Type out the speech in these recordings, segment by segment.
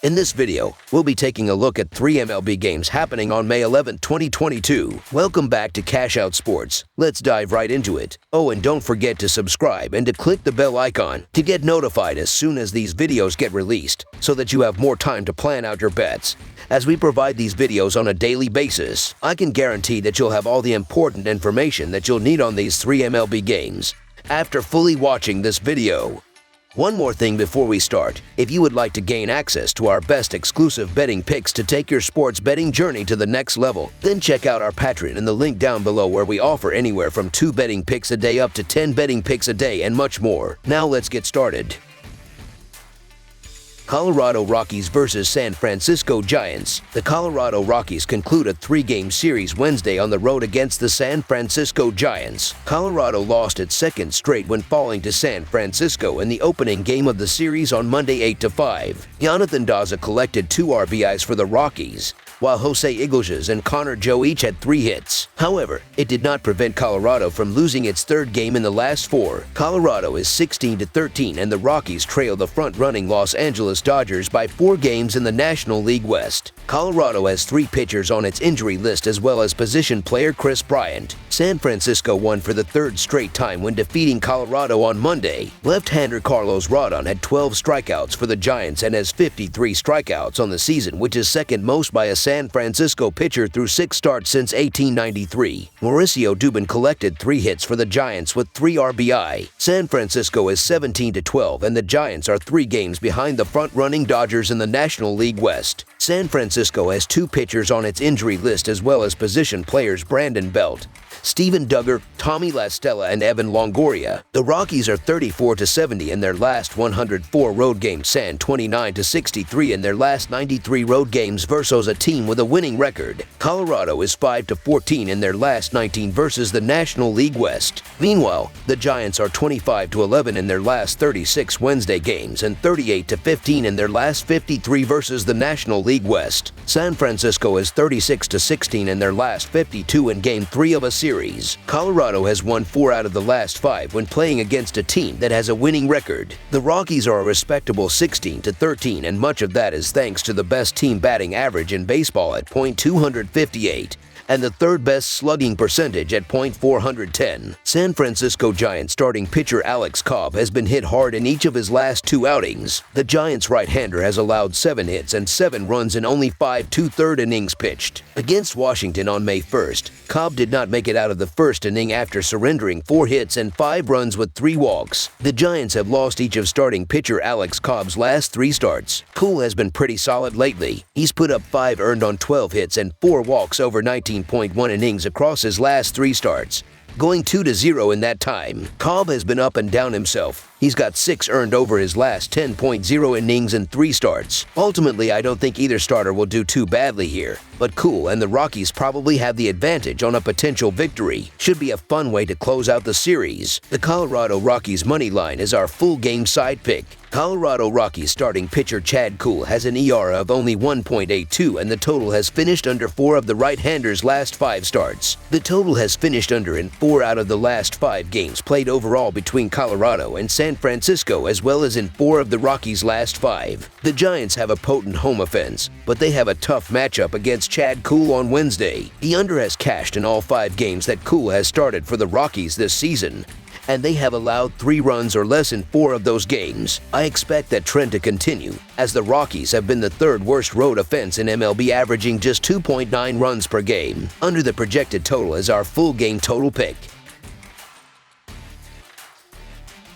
In this video, we'll be taking a look at 3 MLB games happening on May 11, 2022. Welcome back to Cash Out Sports. Let's dive right into it. Oh, and don't forget to subscribe and to click the bell icon to get notified as soon as these videos get released, so that you have more time to plan out your bets. As we provide these videos on a daily basis, I can guarantee that you'll have all the important information that you'll need on these 3 MLB games after fully watching this video. One more thing before we start. If you would like to gain access to our best exclusive betting picks to take your sports betting journey to the next level, then check out our Patreon in the link down below, where we offer anywhere from 2 betting picks a day up to 10 betting picks a day and much more. Now let's get started. Colorado Rockies vs. San Francisco Giants. The Colorado Rockies conclude a 3-game series Wednesday on the road against the San Francisco Giants. Colorado lost its second straight when falling to San Francisco in the opening game of the series on Monday 8-5. Jonathan Daza collected 2 RBIs for the Rockies, while Jose Iglesias and Connor Joe each had 3 hits. However, it did not prevent Colorado from losing its third game in the last 4. Colorado is 16-13, and the Rockies trail the front-running Los Angeles Dodgers by 4 games in the National League West. Colorado has 3 pitchers on its injury list, as well as position player Chris Bryant. San Francisco won for the 3rd straight time when defeating Colorado on Monday. Left-hander Carlos Rodon had 12 strikeouts for the Giants and has 53 strikeouts on the season, which is second most by a San Francisco pitcher through 6 starts since 1893. Mauricio Dubin collected 3 hits for the Giants with 3 RBI. San Francisco is 17-12, and the Giants are 3 games behind the front-running Dodgers in the National League West. San Francisco has 2 pitchers on its injury list, as well as position players Brandon Belt, Steven Duggar, Tommy La Stella, and Evan Longoria. The Rockies are 34-70 in their last 104 road games, San 29-63 in their last 93 road games versus a team with a winning record. Colorado is 5-14 in their last 19 versus the National League West. Meanwhile, the Giants are 25-11 in their last 36 Wednesday games and 38-15 in their last 53 versus the National League West. San Francisco is 36-16 in their last 52 in Game 3 of a series. Colorado has won 4 out of the last 5 when playing against a team that has a winning record. The Rockies are a respectable 16-13, and much of that is thanks to the best team batting average in baseball at .258. and the 3rd best slugging percentage at .410. San Francisco Giants starting pitcher Alex Cobb has been hit hard in each of his last 2 outings. The Giants right-hander has allowed 7 hits and 7 runs in only 5 2/3 innings pitched. Against Washington on May 1st, Cobb did not make it out of the first inning after surrendering 4 hits and 5 runs with 3 walks. The Giants have lost each of starting pitcher Alex Cobb's last 3 starts. Cool has been pretty solid lately. He's put up 5 earned on 12 hits and 4 walks over 19.1 innings across his last 3 starts, going 2-0 in that time. Cobb has been up and down himself. He's got 6 earned over his last 10.0 innings in 3 starts. Ultimately, I don't think either starter will do too badly here, but Cool and the Rockies probably have the advantage on a potential victory. Should be a fun way to close out the series. The Colorado Rockies money line is our full game side pick. Colorado Rockies starting pitcher Chad Kuhl has an ERA of only 1.82, and the total has finished under 4 of the right-hander's last 5 starts. The total has finished under in 4 out of the last 5 games played overall between Colorado and San Francisco, as well as in 4 of the Rockies' last 5. The Giants have a potent home offense, but they have a tough matchup against Chad Kuhl on Wednesday. The under has cashed in all 5 games that Kuhl has started for the Rockies this season, and they have allowed 3 runs or less in 4 of those games. I expect that trend to continue, as the Rockies have been the 3rd worst road offense in MLB, averaging just 2.9 runs per game. Under the projected total is our full game total pick.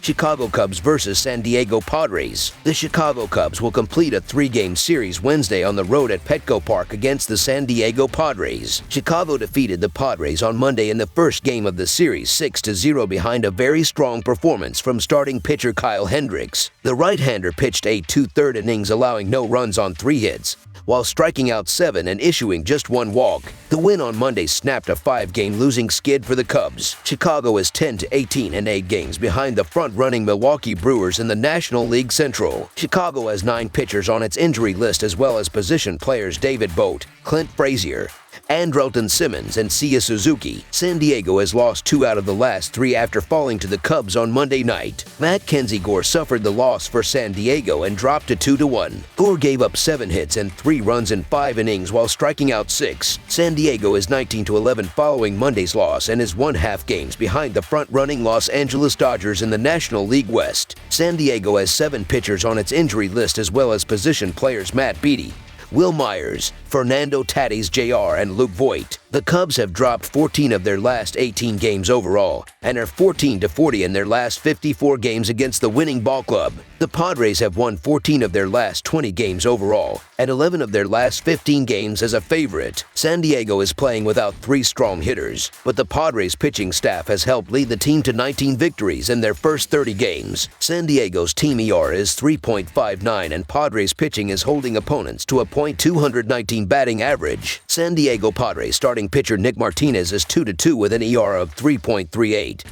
Chicago Cubs vs. San Diego Padres. The Chicago Cubs will complete a 3-game series Wednesday on the road at Petco Park against the San Diego Padres. Chicago defeated the Padres on Monday in the first game of the series 6-0 behind a very strong performance from starting pitcher Kyle Hendricks. The right-hander pitched 8 2/3 innings, allowing no runs on 3 hits, while striking out 7 and issuing just 1 walk. The win on Monday snapped a 5-game losing skid for the Cubs. Chicago is 10-18 and 8 games behind the front-running Milwaukee Brewers in the National League Central. Chicago has 9 pitchers on its injury list, as well as position players David Bote, Clint Frazier, Andrelton Simmons and Seiya Suzuki. San Diego has lost 2 out of the last 3 after falling to the Cubs on Monday night. Mackenzie Gore suffered the loss for San Diego and dropped to 2-1. Gore gave up 7 hits and 3 runs in 5 innings while striking out 6. San Diego is 19-11 following Monday's loss and is 1/2 games behind the front-running Los Angeles Dodgers in the National League West. San Diego has 7 pitchers on its injury list as well as position players Matt Beattie, Will Myers, Fernando Tatis Jr., and Luke Voigt. The Cubs have dropped 14 of their last 18 games overall and are 14-40 in their last 54 games against the winning ball club. The Padres have won 14 of their last 20 games overall and 11 of their last 15 games as a favorite. San Diego is playing without 3 strong hitters, but the Padres pitching staff has helped lead the team to 19 victories in their first 30 games. San Diego's team ERA is 3.59 and Padres pitching is holding opponents to a .219 batting average. San Diego Padres starting pitcher Nick Martinez is 2-2 with an ERA of 3.38.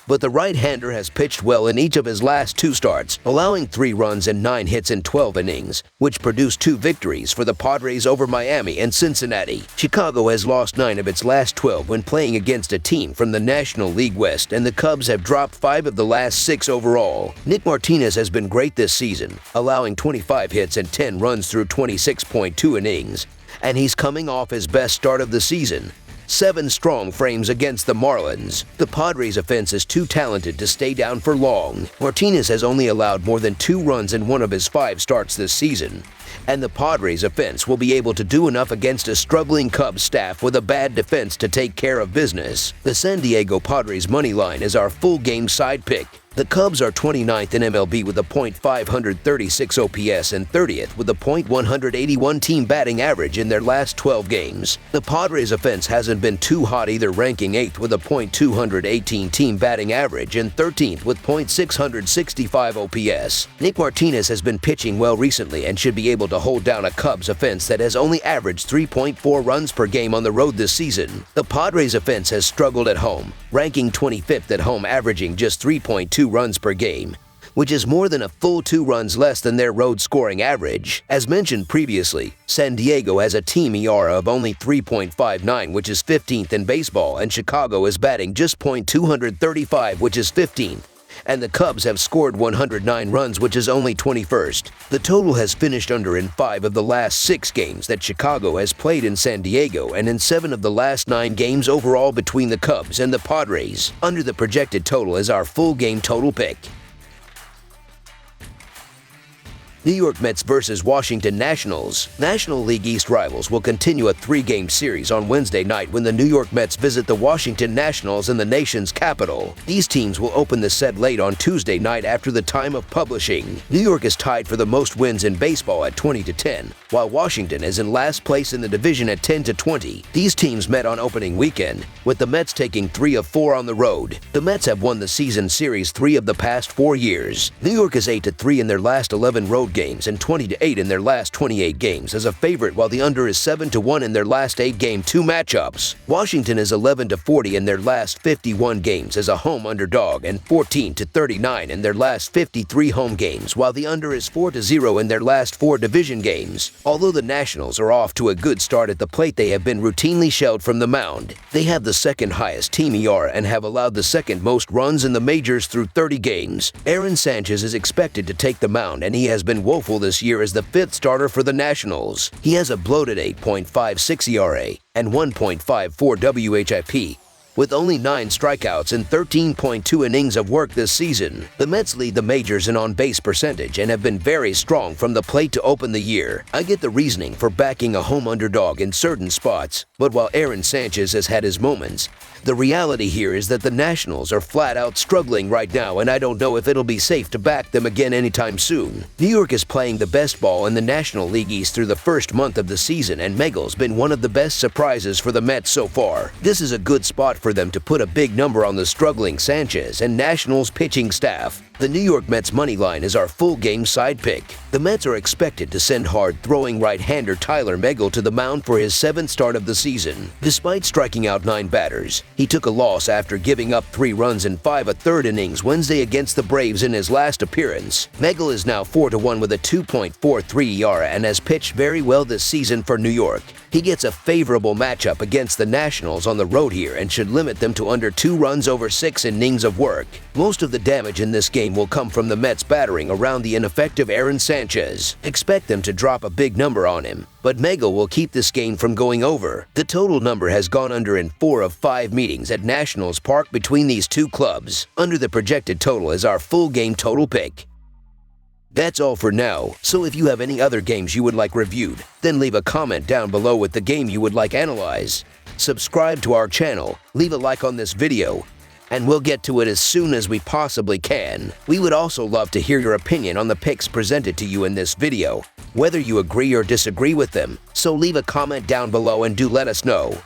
But the right-hander has pitched well in each of his last 2 starts, allowing 3 runs and 9 hits in 12 innings, which produced 2 victories for the Padres over Miami and Cincinnati. Chicago has lost 9 of its last 12 when playing against a team from the National League West, and the Cubs have dropped 5 of the last 6 overall. Nick Martinez has been great this season, allowing 25 hits and 10 runs through 26.2 innings, and he's coming off his best start of the season. 7 strong frames against the Marlins. The Padres' offense is too talented to stay down for long. Martinez has only allowed more than 2 runs in 1 of his 5 starts this season, and the Padres' offense will be able to do enough against a struggling Cubs staff with a bad defense to take care of business. The San Diego Padres money line is our full game side pick. The Cubs are 29th in MLB with a .536 OPS and 30th with a .181 team batting average in their last 12 games. The Padres' offense hasn't been too hot either, ranking 8th with a .218 team batting average and 13th with .665 OPS. Nick Martinez has been pitching well recently and should be able to hold down a Cubs offense that has only averaged 3.4 runs per game on the road this season. The Padres' offense has struggled at home, ranking 25th at home, averaging just 3.2 runs per game, which is more than a full 2 runs less than their road scoring average. As mentioned previously, San Diego has a team ERA of only 3.59, which is 15th in baseball, and Chicago is batting just .235, which is 15th. And the Cubs have scored 109 runs, which is only 21st. The total has finished under in 5 of the last 6 games that Chicago has played in San Diego and in 7 of the last 9 games overall between the Cubs and the Padres. Under the projected total is our full game total pick. New York Mets versus Washington Nationals. National League East rivals will continue a 3-game series on Wednesday night when the New York Mets visit the Washington Nationals in the nation's capital. These teams will open the set late on Tuesday night after the time of publishing. New York is tied for the most wins in baseball at 20-10, while Washington is in last place in the division at 10-20. These teams met on opening weekend, with the Mets taking 3 of 4 on the road. The Mets have won the season series 3 of the past 4 years. New York is 8-3 in their last 11 road games and 20-8 in their last 28 games as a favorite, while the under is 7-1 in their last 8 game 2 matchups. Washington is 11-40 in their last 51 games as a home underdog and 14-39 in their last 53 home games, while the under is 4-0 in their last 4 division games. Although the Nationals are off to a good start at the plate, they have been routinely shelled from the mound. They have the second highest team ERA and have allowed the second most runs in the majors through 30 games. Aaron Sanchez is expected to take the mound, and he has been woeful this year as the 5th starter for the Nationals. He has a bloated 8.56 ERA and 1.54 WHIP, with only 9 strikeouts and 13.2 innings of work this season. The Mets lead the majors in on-base percentage and have been very strong from the plate to open the year. I get the reasoning for backing a home underdog in certain spots, but while Aaron Sanchez has had his moments, the reality here is that the Nationals are flat out struggling right now, and I don't know if it'll be safe to back them again anytime soon. New York is playing the best ball in the National League East through the first month of the season, and Megal's been one of the best surprises for the Mets so far. This is a good spot for them to put a big number on the struggling Sanchez and Nationals pitching staff. The New York Mets money line is our full game side pick. The Mets are expected to send hard-throwing right-hander Tyler Megill to the mound for his 7th start of the season. Despite striking out 9 batters, he took a loss after giving up 3 runs in 5 1/3 innings Wednesday against the Braves in his last appearance. Megill is now 4-1 with a 2.43 ERA and has pitched very well this season for New York. He gets a favorable matchup against the Nationals on the road here and should limit them to under 2 runs over 6 innings of work. Most of the damage in this game will come from the Mets battering around the ineffective Aaron Sanchez. Expect them to drop a big number on him, but Megill will keep this game from going over. The total number has gone under in 4 of 5 meetings at Nationals Park between these two clubs. Under the projected total is our full game total pick. That's all for now, so if you have any other games you would like reviewed, then leave a comment down below with the game you would like analyzed. Subscribe to our channel, leave a like on this video, and we'll get to it as soon as we possibly can. We would also love to hear your opinion on the picks presented to you in this video, whether you agree or disagree with them, so leave a comment down below and do let us know.